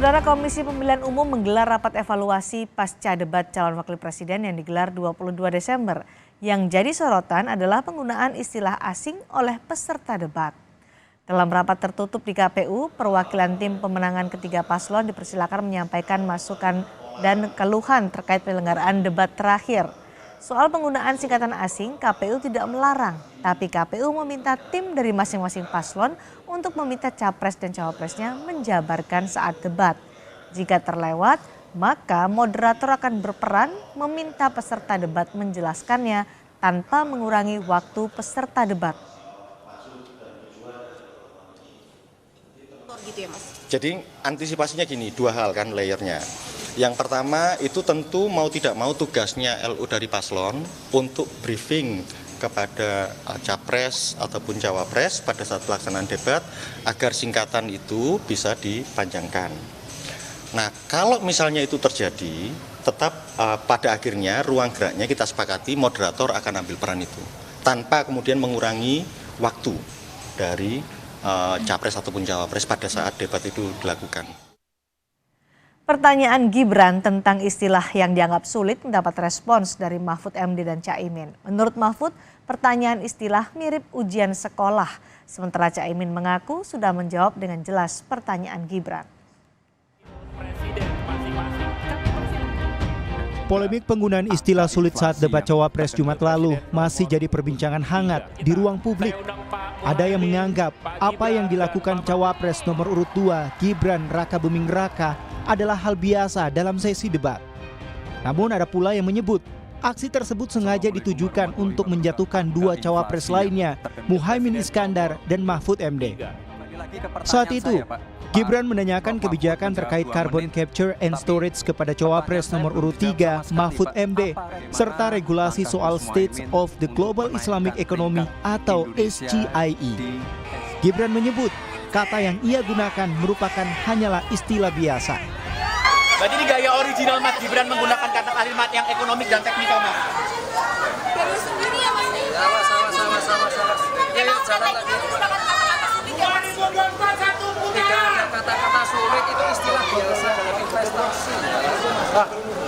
Saudara, Komisi Pemilihan Umum menggelar rapat evaluasi pasca debat calon wakil presiden yang digelar 22 Desember. Yang jadi sorotan adalah penggunaan istilah asing oleh peserta debat. Dalam rapat tertutup di KPU, perwakilan tim pemenangan ketiga paslon dipersilakan menyampaikan masukan dan keluhan terkait penyelenggaraan debat terakhir. Soal penggunaan singkatan asing, KPU tidak melarang, tapi KPU meminta tim dari masing-masing paslon untuk meminta capres dan cawapresnya menjabarkan saat debat. Jika terlewat, maka moderator akan berperan meminta peserta debat menjelaskannya tanpa mengurangi waktu peserta debat. Jadi antisipasinya gini, dua hal kan layernya. Yang pertama itu tentu mau tidak mau tugasnya LU dari paslon untuk briefing kepada capres ataupun cawapres pada saat pelaksanaan debat agar singkatan itu bisa dipanjangkan. Nah, kalau misalnya itu terjadi, tetap pada akhirnya ruang geraknya kita sepakati moderator akan ambil peran itu tanpa kemudian mengurangi waktu dari capres ataupun cawapres pada saat debat itu dilakukan. Pertanyaan Gibran tentang istilah yang dianggap sulit mendapat respons dari Mahfud MD dan Caimin. Menurut Mahfud, pertanyaan istilah mirip ujian sekolah. Sementara Caimin mengaku sudah menjawab dengan jelas pertanyaan Gibran. Polemik penggunaan istilah sulit saat debat cawapres Jumat lalu masih jadi perbincangan hangat di ruang publik. Ada yang menganggap apa yang dilakukan cawapres nomor urut 2 Gibran Rakabuming Raka adalah hal biasa dalam sesi debat. Namun ada pula yang menyebut aksi tersebut sengaja ditujukan untuk menjatuhkan dua cawapres lainnya, Muhaimin Iskandar dan Mahfud MD. Saat itu, Gibran menanyakan kebijakan terkait carbon capture and storage kepada cawapres nomor urut 3 Mahfud MD serta regulasi soal State of the Global Islamic Economy atau SGIE. Gibran menyebut kata yang ia gunakan merupakan hanyalah istilah biasa. Berarti ini gaya original Mas Gibran menggunakan kata kalimat yang ekonomik dan teknikal, Mas. Dari sendiri ya, Mas. Sama. Ya, jalan lagi. Tidak ada kata-kata sulit, itu istilah biasa dalam investasi.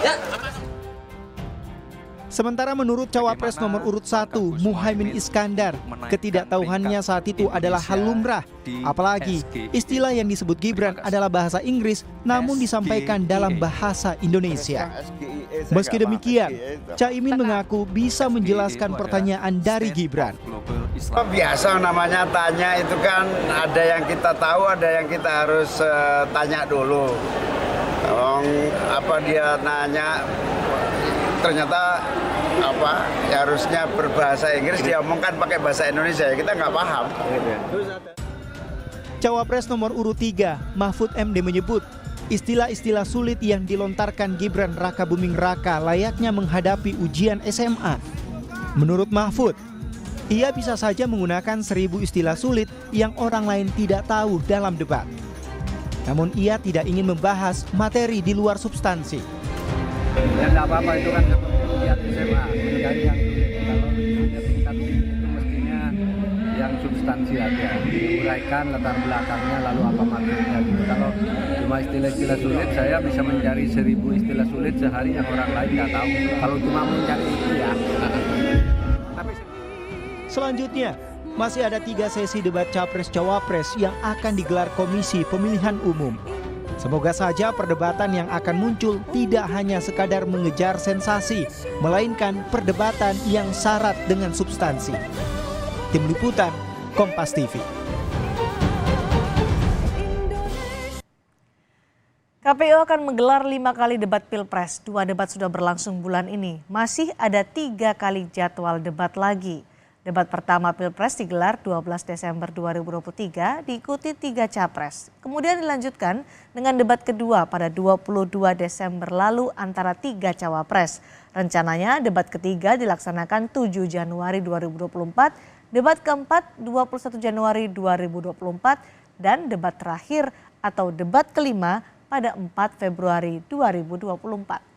Ya. Sementara menurut cawapres nomor urut 1 Muhaimin Iskandar, ketidaktahuannya saat itu adalah hal lumrah. Apalagi istilah yang disebut Gibran adalah bahasa Inggris namun disampaikan dalam bahasa Indonesia. Meski demikian, Caimin mengaku bisa menjelaskan pertanyaan dari Gibran. Biasa namanya tanya itu kan ada yang kita tahu, ada yang kita harus tanya dulu. Apa dia nanya ternyata harusnya berbahasa Inggris, dia omongkan pakai bahasa Indonesia, kita nggak paham. Cawapres nomor urut 3 Mahfud MD menyebut istilah-istilah sulit yang dilontarkan Gibran Rakabuming Raka layaknya menghadapi ujian SMA. Menurut Mahfud, ia bisa saja menggunakan 1000 istilah sulit yang orang lain tidak tahu dalam debat. Namun ia tidak ingin membahas materi di luar substansi. Ya nggak apa-apa, itu kan ujian SMA, mencari yang sulit. Kalau punya tingkat itu mestinya yang substansi aja, diuraikan latar belakangnya lalu apa maksudnya gitu. Kalau cuma istilah-istilah sulit, saya bisa mencari 1000 istilah sulit sehari yang orang lain nggak tahu. Kalau cuma mencari itu ya. Selanjutnya, masih ada 3 sesi debat Capres-Cawapres yang akan digelar Komisi Pemilihan Umum. Semoga saja perdebatan yang akan muncul tidak hanya sekadar mengejar sensasi, melainkan perdebatan yang syarat dengan substansi. Tim Liputan, Kompas TV. KPU akan menggelar 5 kali debat Pilpres. 2 debat sudah berlangsung bulan ini. Masih ada 3 kali jadwal debat lagi. Debat pertama Pilpres digelar 12 Desember 2023 diikuti 3 capres. Kemudian dilanjutkan dengan debat kedua pada 22 Desember lalu antara 3 cawapres. Rencananya debat ketiga dilaksanakan 7 Januari 2024, debat keempat 21 Januari 2024, dan debat terakhir atau debat kelima pada 4 Februari 2024.